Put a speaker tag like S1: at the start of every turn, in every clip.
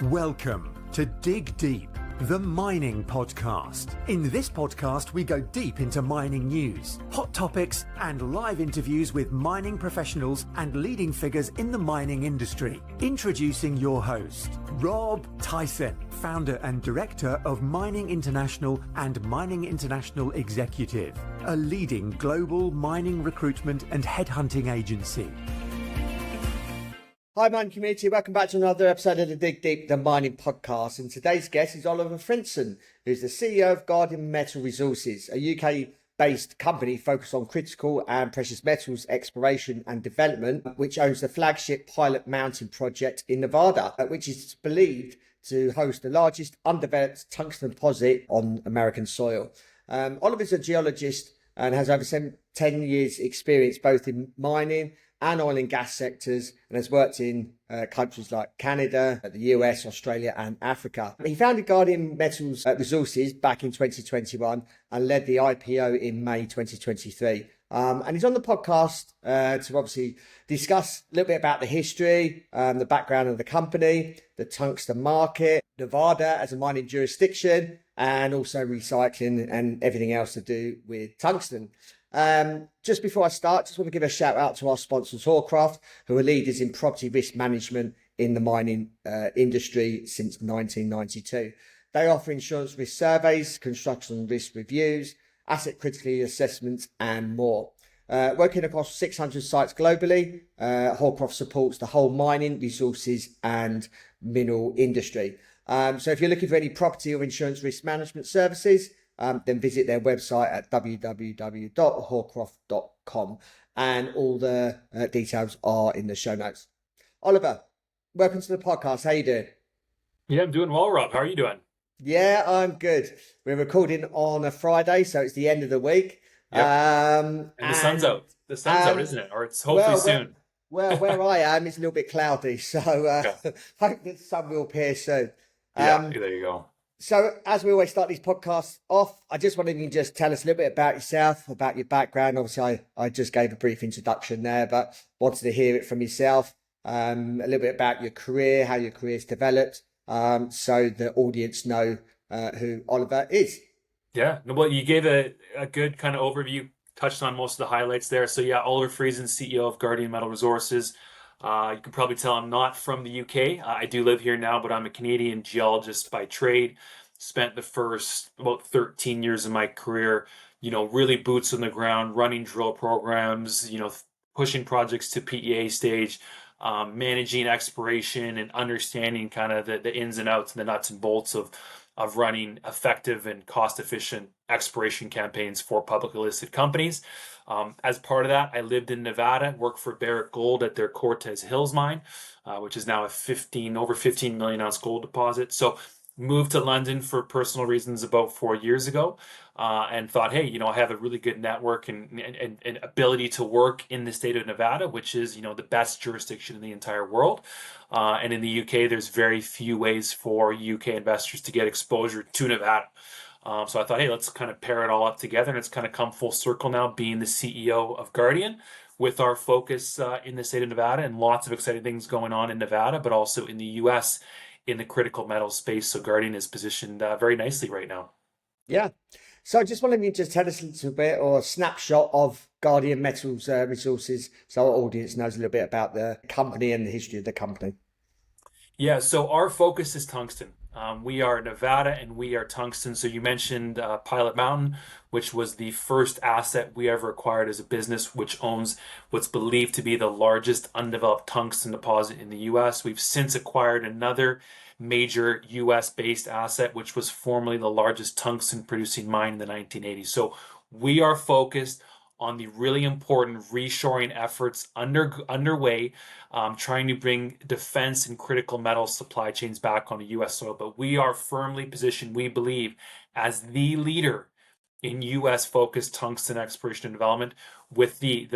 S1: Welcome to Dig Deep, the mining podcast. In this podcast, we go deep into mining news, hot topics, and live interviews with mining professionals and leading figures in the mining industry. Introducing your host, Rob Tyson, founder and director of Mining International and Mining International Executive, a leading global mining recruitment and headhunting agency.
S2: Hi, mining community. Welcome back to another episode of the Dig Deep, the mining podcast. And today's guest is Oliver Friesen, who's the CEO of Guardian Metal Resources, a UK-based company focused on critical and precious metals exploration and development, which owns the Flagship Pilot Mountain project in Nevada, which is believed to host the largest undeveloped tungsten deposit on American soil. Oliver's a geologist and has over 10 years experience both in mining and oil and gas sectors, and has worked in countries like Canada, the US, Australia and Africa. He founded Guardian Metals Resources back in 2021 and led the IPO in May 2023. And he's on the podcast to obviously discuss a little bit about the history, the background of the company, the tungsten market, Nevada as a mining jurisdiction, and also recycling and everything else to do with tungsten. Just before I start, just want to give a shout out to our sponsors, Hawcraft, who are leaders in property risk management in the mining industry since 1992. They offer insurance risk surveys, construction risk reviews, asset criticality assessments, and more. Working across 600 sites globally, Hawcraft supports the whole mining, resources, and mineral industry. So if you're looking for any property or insurance risk management services, then visit their website at www.hawcraft.com, and all the details are in the show notes. Oliver, welcome to the podcast. How you doing?
S3: Yeah, I'm doing well, Rob. How are you doing?
S2: Yeah, I'm good. We're recording on a Friday, so it's the end of the week.
S3: Yep. And the sun's out. The sun's out, isn't it? Or it's hopefully soon.
S2: Where I am, it's a little bit cloudy, so hope the sun will appear soon.
S3: Yeah, there you go.
S2: So, as we always start these podcasts off, I just wanted you to just tell us a little bit about yourself, about your background. Obviously, I just gave a brief introduction there, but wanted to hear it from yourself, a little bit about your career, how your career's developed, so the audience know who Oliver is.
S3: Yeah, well, you gave a good kind of overview, touched on most of the highlights there. So yeah, Oliver Friesen, CEO of Guardian Metal Resources. You can probably tell I'm not from the UK. I do live here now, but I'm a Canadian geologist by trade. Spent the first about 13 years of my career, really boots on the ground, running drill programs, pushing projects to PEA stage, managing exploration and understanding kind of the ins and outs and the nuts and bolts of running effective and cost-efficient exploration campaigns for publicly listed companies. As part of that, I lived in Nevada, worked for Barrick Gold at their Cortez Hills mine, which is now over 15 million ounce gold deposit. So moved to London for personal reasons about 4 years ago, and thought, hey, I have a really good network and ability to work in the state of Nevada, which is, the best jurisdiction in the entire world. And in the UK, there's very few ways for UK investors to get exposure to Nevada. So I thought, hey, let's kind of pair it all up together, and it's kind of come full circle now, being the CEO of Guardian, with our focus in the state of Nevada, and lots of exciting things going on in Nevada, but also in the US in the critical metal space. So Guardian is positioned very nicely right now.
S2: Yeah. So I just wanted you to just tell us a little bit, or a snapshot of Guardian Metals Resources, so our audience knows a little bit about the company and the history of the company.
S3: Yeah, so our focus is tungsten. We are Nevada and we are tungsten. So you mentioned Pilot Mountain, which was the first asset we ever acquired as a business, which owns what's believed to be the largest undeveloped tungsten deposit in the US. We've since acquired another major US-based asset, which was formerly the largest tungsten producing mine in the 1980s. So we are focused on the really important reshoring efforts underway, trying to bring defense and critical metal supply chains back onto U.S. soil. But we are firmly positioned, we believe, as the leader in U.S.-focused tungsten exploration and development, with the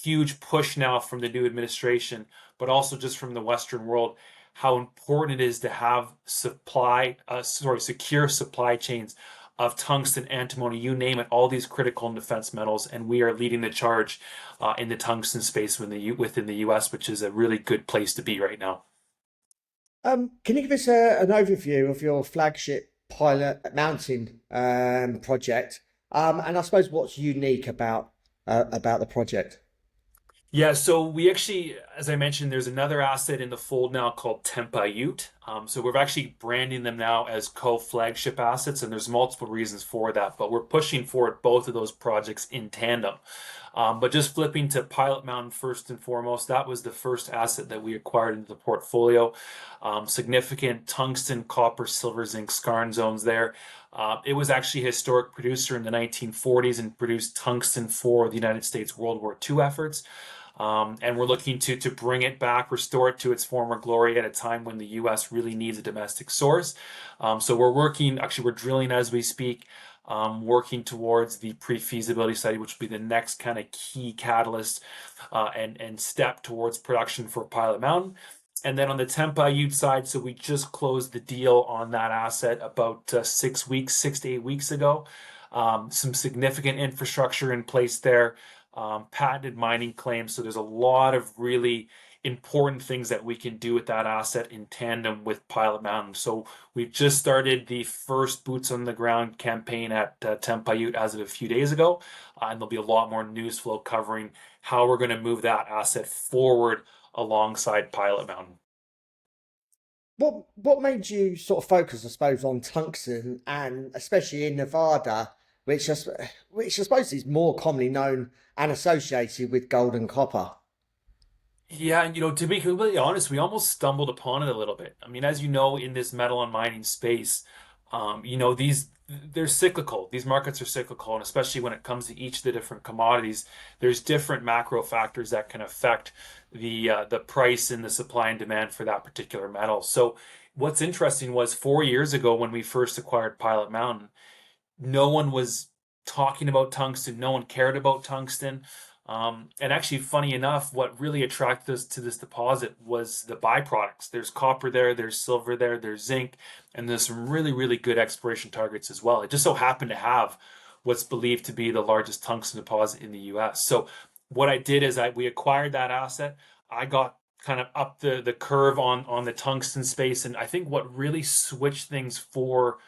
S3: huge push now from the new administration, but also just from the Western world, how important it is to have secure supply chains of tungsten, antimony, you name it, all these critical and defense metals, and we are leading the charge in the tungsten space within the U.S., which is a really good place to be right now.
S2: Can you give us an overview of your flagship pilot mountain project? And I suppose what's unique about the project?
S3: Yeah, so we actually, as I mentioned, there's another asset in the fold now called Tempa Ute. So we're actually branding them now as co-flagship assets, and there's multiple reasons for that, but we're pushing forward both of those projects in tandem. But just flipping to Pilot Mountain first and foremost, that was the first asset that we acquired into the portfolio. Significant tungsten, copper, silver, zinc skarn zones there. It was actually a historic producer in the 1940s and produced tungsten for the United States World War II efforts. And we're looking to bring it back, restore it to its former glory at a time when the U.S. really needs a domestic source. So we're working, actually, we're drilling as we speak, working towards the pre-feasibility study, which will be the next kind of key catalyst and step towards production for Pilot Mountain. And then on the Tempa Ute side, so we just closed the deal on that asset about 6 to 8 weeks ago. Some significant infrastructure in place there, patented mining claims. So there's a lot of really important things that we can do with that asset in tandem with Pilot Mountain. So we've just started the first boots on the ground campaign at Tempa Ute as of a few days ago. And there'll be a lot more news flow covering how we're going to move that asset forward alongside Pilot Mountain.
S2: What made you sort of focus, I suppose, on tungsten and especially in Nevada, which I suppose is more commonly known and associated with gold and copper?
S3: Yeah, and to be completely honest, we almost stumbled upon it a little bit. I mean, as you know, in this metal and mining space, they're cyclical. These markets are cyclical, and especially when it comes to each of the different commodities, there's different macro factors that can affect the price and the supply and demand for that particular metal. So, what's interesting was 4 years ago when we first acquired Pilot Mountain, no one was talking about tungsten. No one cared about tungsten. And actually, funny enough, what really attracted us to this deposit was the byproducts. There's copper there, there's silver there, there's zinc, and there's some really, really good exploration targets as well. It just so happened to have what's believed to be the largest tungsten deposit in the US. So what I did is we acquired that asset. I got kind of up the curve on the tungsten space. And I think what really switched things for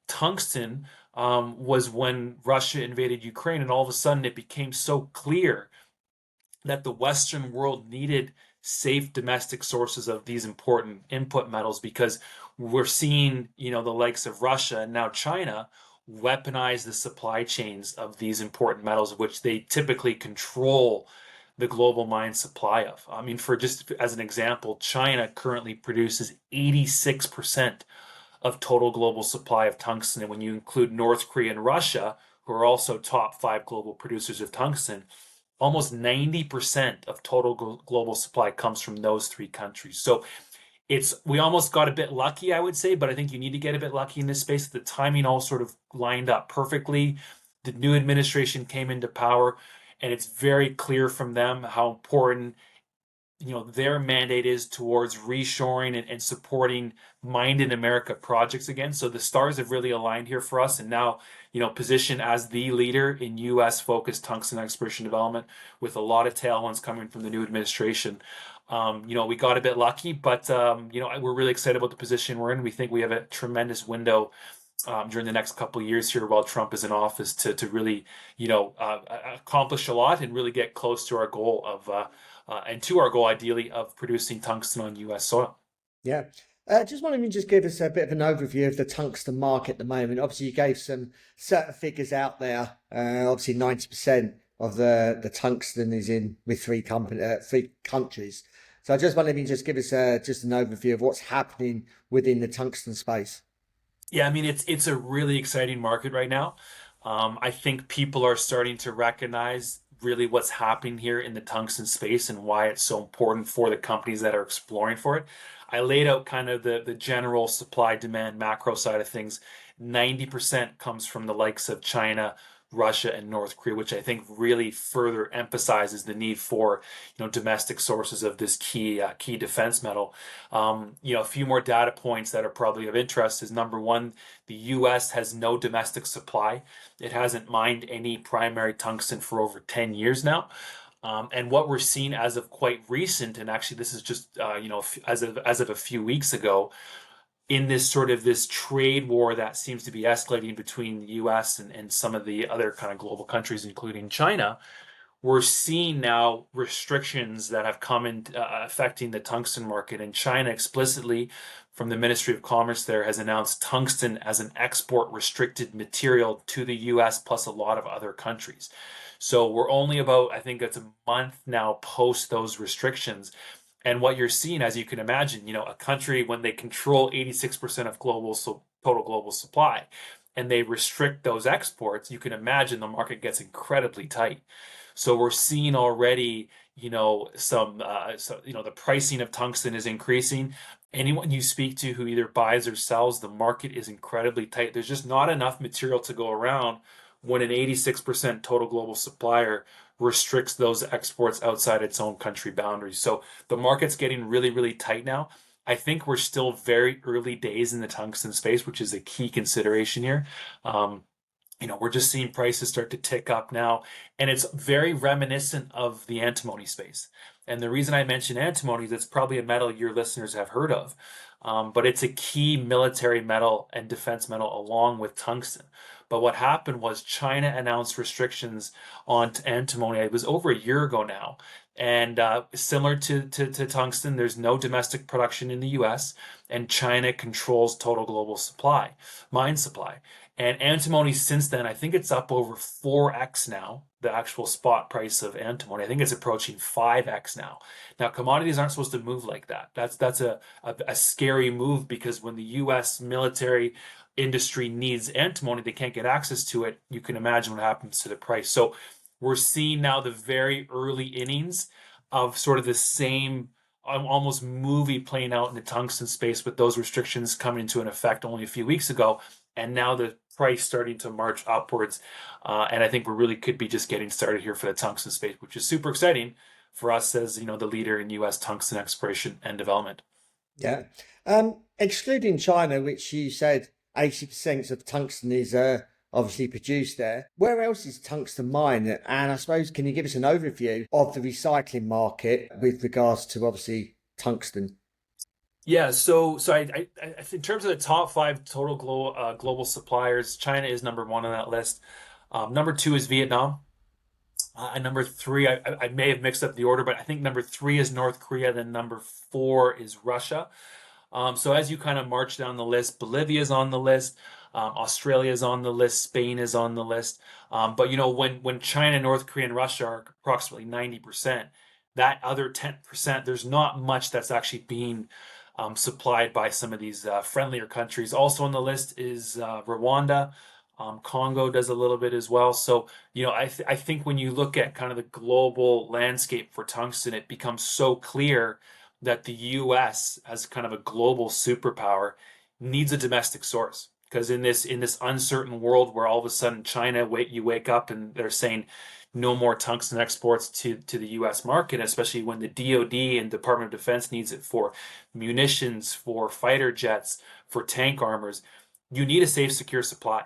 S3: tungsten was when Russia invaded Ukraine, and all of a sudden it became so clear that the Western world needed safe domestic sources of these important input metals because we're seeing, the likes of Russia and now China weaponize the supply chains of these important metals, which they typically control the global mine supply of. I mean, for just as an example, China currently produces 86% of total global supply of tungsten. And when you include North Korea and Russia, who are also top five global producers of tungsten, almost 90% of total global supply comes from those three countries. So we almost got a bit lucky, I would say, but I think you need to get a bit lucky in this space. The timing all sort of lined up perfectly. The new administration came into power, and it's very clear from them how important their mandate is towards reshoring and supporting Mined in America projects again. So the stars have really aligned here for us, and now positioned as the leader in U.S. focused tungsten exploration development with a lot of tailwinds coming from the new administration. We got a bit lucky, but we're really excited about the position we're in. We think we have a tremendous window during the next couple of years here while Trump is in office to really accomplish a lot and really get close to our goal of and to our goal, ideally, of producing tungsten on U.S. soil.
S2: Yeah. Just wondering if you just give us a bit of an overview of the tungsten market at the moment. Obviously, you gave some certain figures out there. Obviously, 90% of the tungsten is in with three countries. So I just wonder if you just give us just an overview of what's happening within the tungsten space.
S3: Yeah, I mean, it's a really exciting market right now. I think people are starting to recognize really what's happening here in the tungsten space and why it's so important for the companies that are exploring for it. I laid out kind of the general supply demand macro side of things. 90% comes from the likes of China, Russia, and North Korea, which I think really further emphasizes the need for domestic sources of this key defense metal. A few more data points that are probably of interest is number one, the U.S. has no domestic supply. It hasn't mined any primary tungsten for over 10 years now. And what we're seeing as of quite recent, and actually this is just as of a few weeks ago, in this sort of this trade war that seems to be escalating between the U.S. and some of the other kind of global countries, including China, we're seeing now restrictions that have come in affecting the tungsten market. And China explicitly, from the Ministry of Commerce there, has announced tungsten as an export restricted material to the US plus a lot of other countries. So we're only about, I think it's a month now post those restrictions. And what you're seeing, as you can imagine, a country when they control 86% of total global supply and they restrict those exports, you can imagine the market gets incredibly tight. So we're seeing already, the pricing of tungsten is increasing. Anyone you speak to who either buys or sells, the market is incredibly tight. There's just not enough material to go around when an 86% total global supplier restricts those exports outside its own country boundaries. So the market's getting really, really tight now. I think we're still very early days in the tungsten space, which is a key consideration here. We're just seeing prices start to tick up now, and it's very reminiscent of the antimony space. And the reason I mention antimony is it's probably a metal your listeners have heard of, but it's a key military metal and defense metal along with tungsten. But what happened was China announced restrictions on antimony. It was over a year ago now. And similar to tungsten, there's no domestic production in the US, and China controls total global mine supply. And antimony since then, I think it's up over 4x now, the actual spot price of antimony. I think it's approaching 5x now. Now, commodities aren't supposed to move like that. That's a scary move, because when the US military industry needs antimony, they can't get access to it. You can imagine what happens to the price. So we're seeing now the very early innings of sort of the same almost movie playing out in the tungsten space, with those restrictions coming into an effect only a few weeks ago. And now the price starting to march upwards. And I think we really could be just getting started here for the tungsten space, which is super exciting for us as, the leader in US tungsten exploration and development.
S2: Yeah. Excluding China, which you said 80% of tungsten is obviously produced there, where else is tungsten mined? And I suppose, can you give us an overview of the recycling market with regards to obviously tungsten?
S3: Yeah, so in terms of the top five total global suppliers, China is number one on that list. Number two is Vietnam. And number three, I may have mixed up the order, but I think number three is North Korea. Then number four is Russia. So as you kind of march down the list, Bolivia is on the list, Australia is on the list, Spain is on the list. But when China, North Korea, and Russia are approximately 90%, that other 10%, there's not much that's actually being supplied by some of these friendlier countries. Also on the list is Rwanda. Congo does a little bit as well. So, I think when you look at kind of the global landscape for tungsten, it becomes so clear that the US, as kind of a global superpower, needs a domestic source. Because in this uncertain world where all of a sudden you wake up and they're saying no more tungsten exports to the US market, especially when the DoD and Department of Defense needs it for munitions, for fighter jets, for tank armors, you need a safe, secure supply.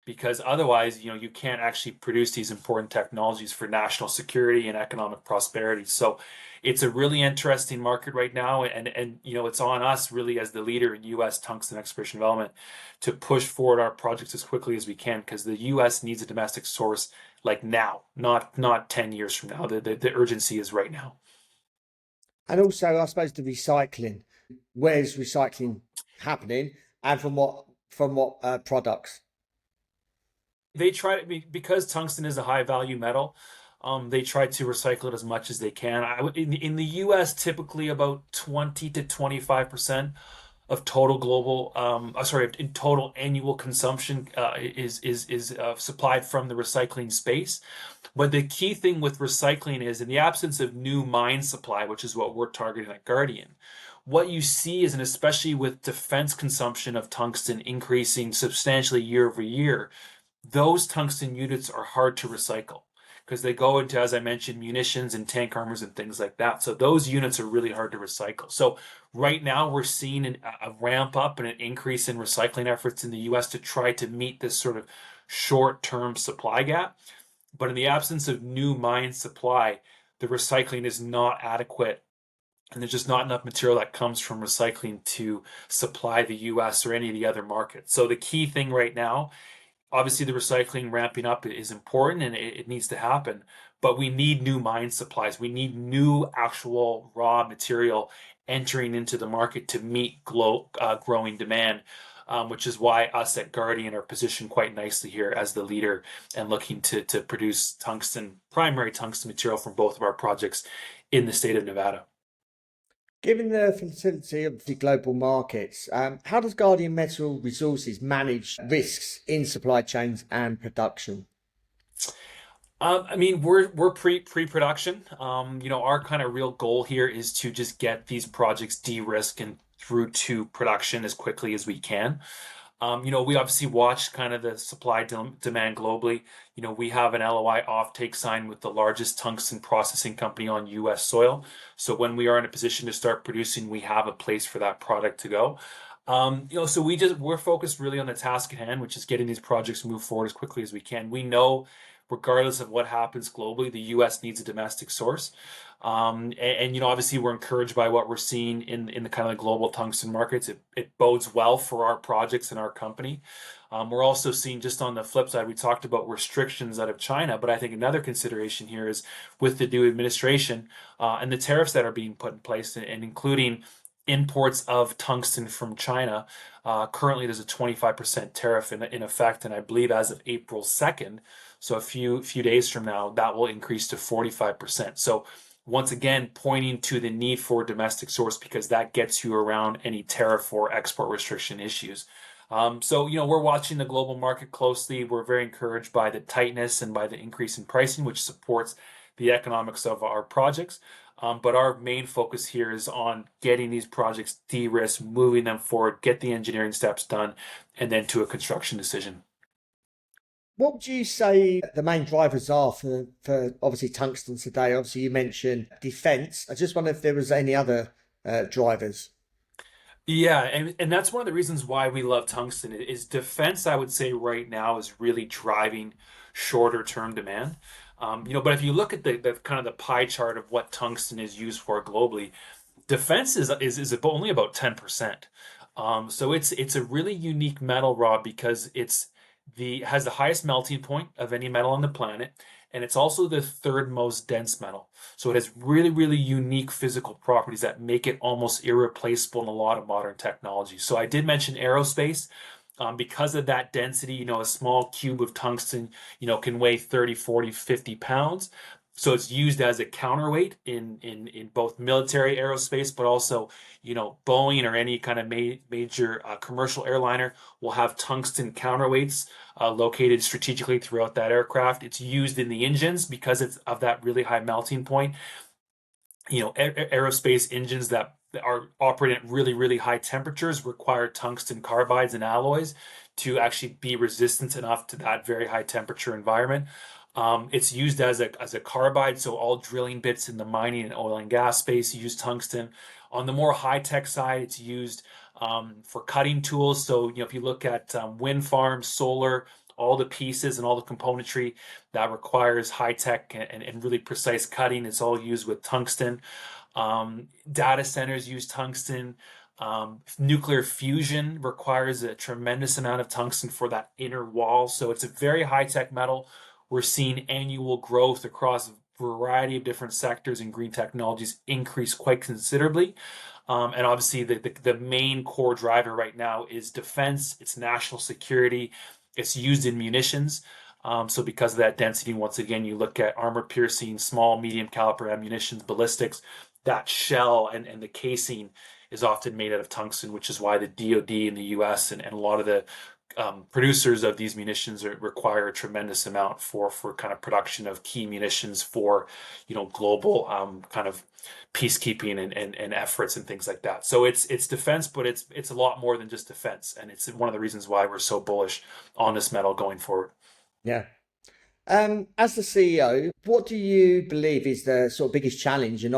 S3: Because otherwise, you can't actually produce these important technologies for national security and economic prosperity. So it's a really interesting market right now, and it's on us really as the leader in U.S. tungsten exploration development to push forward our projects as quickly as we can, because the U.S. needs a domestic source like now, not 10 years from now. The urgency is right now.
S2: And also, I suppose, the recycling. Where's recycling happening, and from what products?
S3: They try to because tungsten is a high value metal. They try to recycle it as much as they can. In the U.S., typically about 20 to 25% of total in total annual consumption is supplied from the recycling space. But the key thing with recycling is, in the absence of new mine supply, which is what we're targeting at Guardian, what you see is, and especially with defense consumption of tungsten increasing substantially year over year, those tungsten units are hard to recycle because they go into, as I mentioned, munitions and tank armors and things like that. So those units are really hard to recycle. So right now we're seeing a ramp up and an increase in recycling efforts in the US to try to meet this sort of short-term supply gap. But in the absence of new mine supply, the recycling is not adequate, and there's just not enough material that comes from recycling to supply the US or any of the other markets. So the key thing right now, obviously the recycling ramping up is important and it needs to happen, but we need new mine supplies. We need new actual raw material entering into the market to meet growing demand. Which is why us at Guardian are positioned quite nicely here as the leader and looking to produce primary tungsten material from both of our projects in the state of Nevada.
S2: Given the volatility of the global markets, how does Guardian Metal Resources manage risks in supply chains and production?
S3: I mean, we're pre-production. Our kind of real goal here is to just get these projects de-risked and through to production as quickly as we can. We obviously watch kind of the supply demand globally. We have an LOI offtake signed with the largest tungsten processing company on U.S. soil. So when we are in a position to start producing, we have a place for that product to go. So we're focused really on the task at hand, which is getting these projects moved forward as quickly as we can. We know, regardless of what happens globally, the U.S. needs a domestic source. Obviously we're encouraged by what we're seeing in the kind of the global tungsten markets. It bodes well for our projects and our company. We're also seeing, just on the flip side, we talked about restrictions out of China, but I think another consideration here is with the new administration and the tariffs that are being put in place, and including imports of tungsten from China. Currently, there's a 25% tariff in effect, and I believe as of April 2nd, so a few days from now, that will increase to 45%. So once again, pointing to the need for a domestic source, because that gets you around any tariff or export restriction issues. We're watching the global market closely. We're very encouraged by the tightness and by the increase in pricing, which supports the economics of our projects. But our main focus here is on getting these projects de-risked, moving them forward, get the engineering steps done, and then to a construction decision.
S2: What would you say the main drivers are for obviously tungsten today? Obviously, you mentioned defense. I just wonder if there was any other drivers.
S3: Yeah, and that's one of the reasons why we love tungsten is defense, I would say right now is really driving shorter term demand. But if you look at the kind of the pie chart of what tungsten is used for globally, defense is only about 10%. So it's a really unique metal, Rob, because has the highest melting point of any metal on the planet, and it's also the third most dense metal. So it has really, really unique physical properties that make it almost irreplaceable in a lot of modern technology. So I did mention aerospace. Because of that density, a small cube of tungsten, can weigh 30, 40, 50 pounds. So it's used as a counterweight in both military aerospace, but also, Boeing or any kind of major commercial airliner will have tungsten counterweights located strategically throughout that aircraft. It's used in the engines because it's of that really high melting point. Aerospace engines that are operating at really, really high temperatures require tungsten carbides and alloys to actually be resistant enough to that very high temperature environment. It's used as a carbide, so all drilling bits in the mining and oil and gas space use tungsten. On the more high tech side, it's used for cutting tools. So if you look at wind farms, solar, all the pieces and all the componentry that requires high tech and really precise cutting, it's all used with tungsten. Data centers use tungsten. Nuclear fusion requires a tremendous amount of tungsten for that inner wall. So it's a very high tech metal. We're seeing annual growth across a variety of different sectors, and green technologies increase quite considerably. And obviously, the main core driver right now is defense. It's national security. It's used in munitions. So because of that density, once again, you look at armor-piercing, small, medium caliber ammunitions, ballistics. That shell and the casing is often made out of tungsten, which is why the DoD in the U.S. and a lot of the producers of these munitions require a tremendous amount for kind of production of key munitions for global kind of peacekeeping and efforts and things like that. So it's defense, but it's a lot more than just defense, and it's one of the reasons why we're so bullish on this metal going forward.
S2: Yeah. As the CEO, what do you believe is the sort of biggest challenge and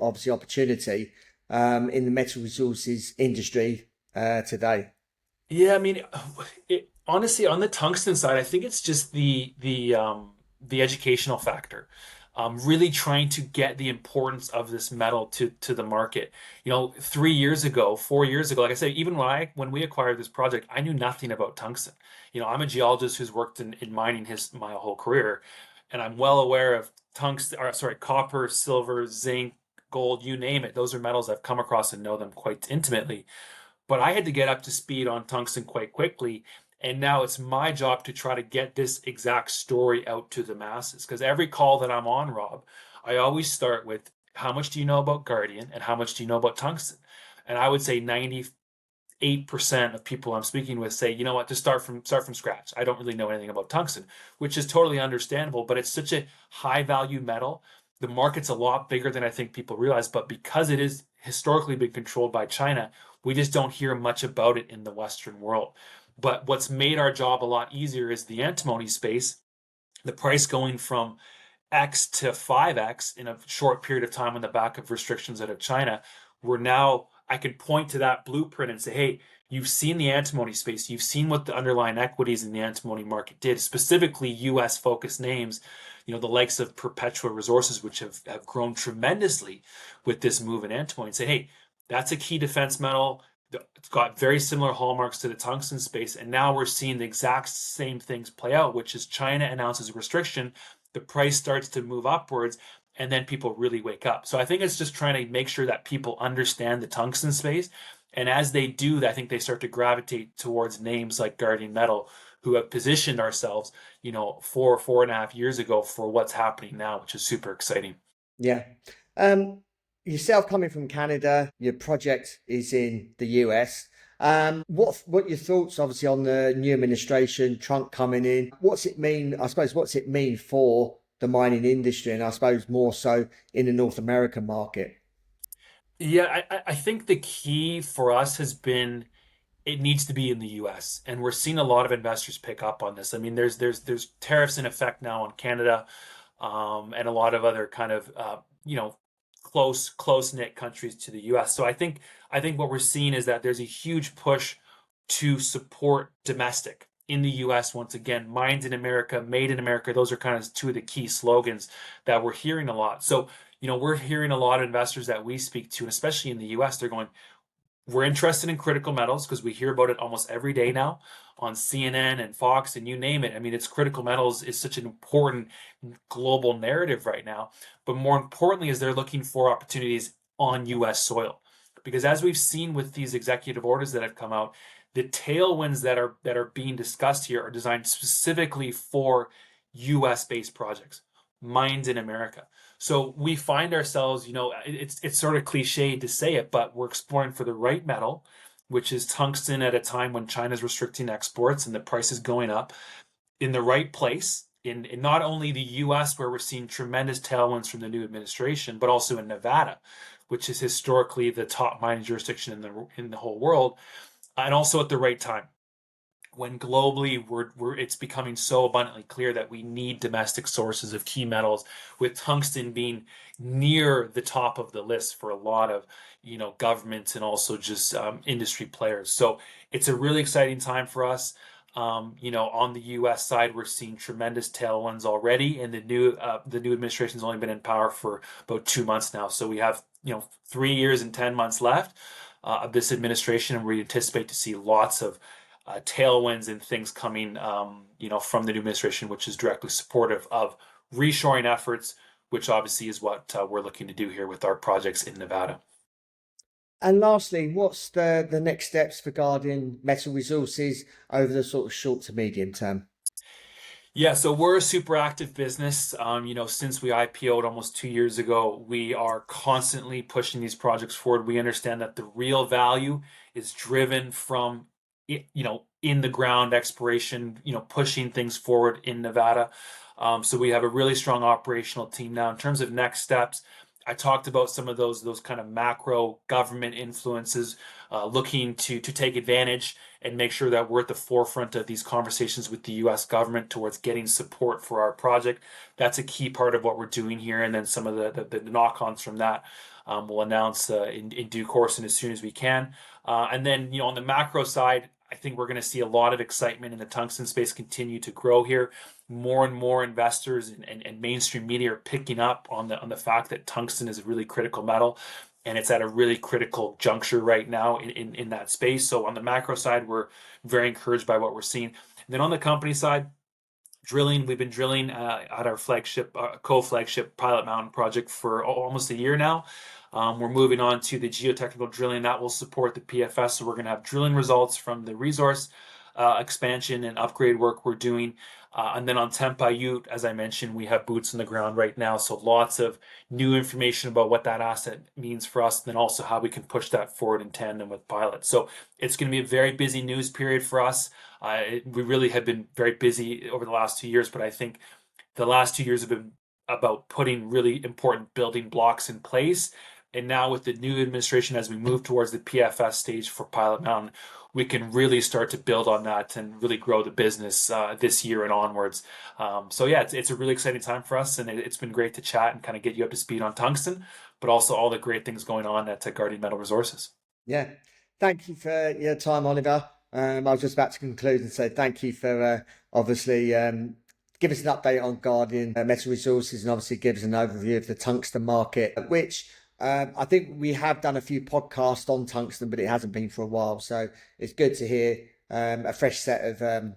S2: obviously opportunity in the metal resources industry today?
S3: Yeah, I mean, honestly, on the tungsten side, I think it's just the educational factor. really trying to get the importance of this metal to the market. 3 years ago, 4 years ago, like I said, even when we acquired this project, I knew nothing about tungsten. I'm a geologist who's worked in mining my whole career, and I'm well aware of tungsten, or sorry, copper, silver, zinc, gold, you name it. Those are metals I've come across and know them quite intimately. But I had to get up to speed on tungsten quite quickly. And now it's my job to try to get this exact story out to the masses. Because every call that I'm on, Rob, I always start with how much do you know about Guardian and how much do you know about tungsten? And I would say 98% of people I'm speaking with say, you know what, to start from scratch. I don't really know anything about tungsten, which is totally understandable, but it's such a high value metal. The market's a lot bigger than I think people realize, but because it is historically been controlled by China, we just don't hear much about it in the Western world. But what's made our job a lot easier is the antimony space, the price going from X to 5X in a short period of time on the back of restrictions out of China. I can point to that blueprint and say, hey, you've seen the antimony space. You've seen what the underlying equities in the antimony market did, specifically US focused names, the likes of Perpetua Resources, which have grown tremendously with this move in antimony, and say, hey, that's a key defense metal. It's got very similar hallmarks to the tungsten space. And now we're seeing the exact same things play out, which is China announces a restriction, the price starts to move upwards, and then people really wake up. So I think it's just trying to make sure that people understand the tungsten space. And as they do, I think they start to gravitate towards names like Guardian Metal, who have positioned ourselves, 4.5 years ago for what's happening now, which is super exciting.
S2: Yeah. Yourself coming from Canada, your project is in the US. What your thoughts, obviously, on the new administration, Trump coming in? What's it mean? I suppose what's it mean for the mining industry, and I suppose more so in the North American market?
S3: Yeah, I think the key for us has been it needs to be in the US. And we're seeing a lot of investors pick up on this. I mean, there's tariffs in effect now on Canada, and a lot of other kind of close knit countries to the US. So I think what we're seeing is that there's a huge push to support domestic in the US. Once again, mined in America, made in America. Those are kind of two of the key slogans that we're hearing a lot. So we're hearing a lot of investors that we speak to, and especially in the US, they're going, we're interested in critical metals because we hear about it almost every day now on CNN and Fox and you name it. I mean, it's critical metals is such an important global narrative right now. But more importantly, is they're looking for opportunities on US soil. Because as we've seen with these executive orders that have come out, the tailwinds that are being discussed here are designed specifically for US based projects, mines in America. So we find ourselves, it's sort of cliche to say it, but we're exploring for the right metal, which is tungsten at a time when China's restricting exports and the price is going up, in the right place, in not only the US, where we're seeing tremendous tailwinds from the new administration, but also in Nevada, which is historically the top mining jurisdiction in the whole world, and also at the right time when globally it's becoming so abundantly clear that we need domestic sources of key metals, with tungsten being near the top of the list for a lot of governments and also just industry players. So it's a really exciting time for us. On the U.S. side, we're seeing tremendous tailwinds already, and the new administration's only been in power for about 2 months now. So we have 3 years and 10 months left of this administration, and we anticipate to see lots of tailwinds and things coming, from the new administration, which is directly supportive of reshoring efforts, which obviously is what we're looking to do here with our projects in Nevada.
S2: And lastly, what's the next steps for Guardian Metal Resources over the sort of short to medium term?
S3: Yeah, so we're a super active business. Since we IPO'd almost 2 years ago, we are constantly pushing these projects forward. We understand that the real value is driven from, in the ground exploration, pushing things forward in Nevada. So we have a really strong operational team now. In terms of next steps, I talked about some of those kind of macro government influences, looking to take advantage and make sure that we're at the forefront of these conversations with the U.S. government towards getting support for our project. That's a key part of what we're doing here, and then some of the knock-ons from that we'll announce in due course and as soon as we can. And then on the macro side, I think we're going to see a lot of excitement in the tungsten space continue to grow here. More and more investors and mainstream media are picking up on the fact that tungsten is a really critical metal, and it's at a really critical juncture right now in that space. So on the macro side, we're very encouraged by what we're seeing. And then on the company side, drilling, we've been drilling at our flagship, co-flagship Pilot Mountain project for almost a year now. We're moving on to the geotechnical drilling that will support the PFS. So we're going to have drilling results from the resource expansion and upgrade work we're doing. And then on Tempa Ute, as I mentioned, we have boots on the ground right now. So lots of new information about what that asset means for us, and then also how we can push that forward in tandem with Pilot. So it's going to be a very busy news period for us. We really have been very busy over the last 2 years, but I think the last 2 years have been about putting really important building blocks in place. And now with the new administration, as we move towards the PFS stage for Pilot Mountain, we can really start to build on that and really grow the business this year and onwards. So yeah, it's a really exciting time for us, and it's been great to chat and kind of get you up to speed on tungsten, but also all the great things going on at Guardian Metal Resources.
S2: Yeah. Thank you for your time, Oliver. I was just about to conclude and say thank you for obviously give us an update on Guardian Metal Resources, and obviously give us an overview of the tungsten market, which I think we have done a few podcasts on tungsten, but it hasn't been for a while. So it's good to hear a fresh set of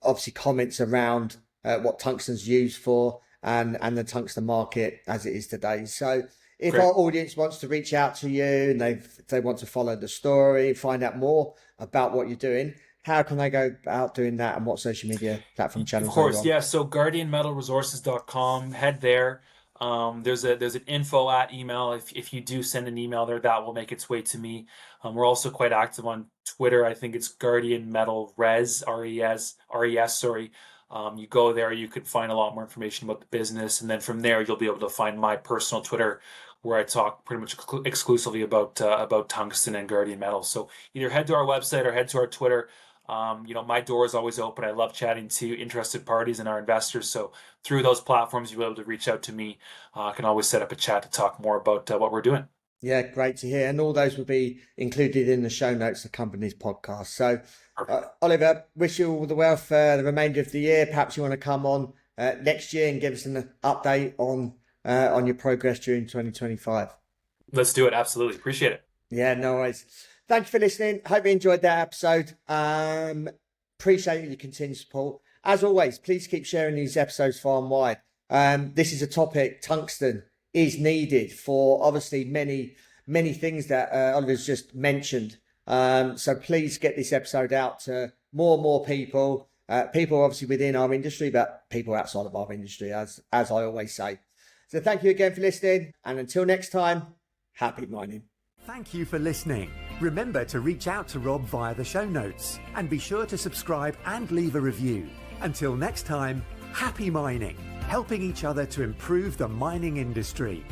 S2: obviously comments around what tungsten's used for and the tungsten market as it is today. So if
S3: Great.
S2: our audience wants to reach out to you and they want to follow the story, find out more about what you're doing, how can they go about doing that, and what social media platform channels?
S3: Of course, yeah. So guardianmetalresources.com, head there. There's an info at email. If you do send an email there, that will make its way to me. We're also quite active on Twitter. I think it's Guardian Metal Res, RES, sorry. You go there, you can find a lot more information about the business. And then from there, you'll be able to find my personal Twitter, where I talk pretty much exclusively about tungsten and Guardian Metal. So either head to our website or head to our Twitter. My door is always open. I love chatting to interested parties and our investors. So through those platforms, you'll be able to reach out to me. I can always set up a chat to talk more about what we're doing.
S2: Yeah, great to hear. And all those will be included in the show notes of the company's podcast. So, Oliver, wish you all the well for the remainder of the year. Perhaps you want to come on next year and give us an update on your progress during 2025.
S3: Let's do it. Absolutely. Appreciate it.
S2: Yeah, no worries. Thank you for listening. Hope you enjoyed that episode. Appreciate your continued support. As always, please keep sharing these episodes far and wide. This is a topic, tungsten is needed for obviously many things that Oliver's just mentioned. So please get this episode out to more and more people, people obviously within our industry, but people outside of our industry, as I always say. So thank you again for listening. And until next time, happy mining.
S1: Thank you for listening. Remember to reach out to Rob via the show notes, and be sure to subscribe and leave a review. Until next time, happy mining, helping each other to improve the mining industry.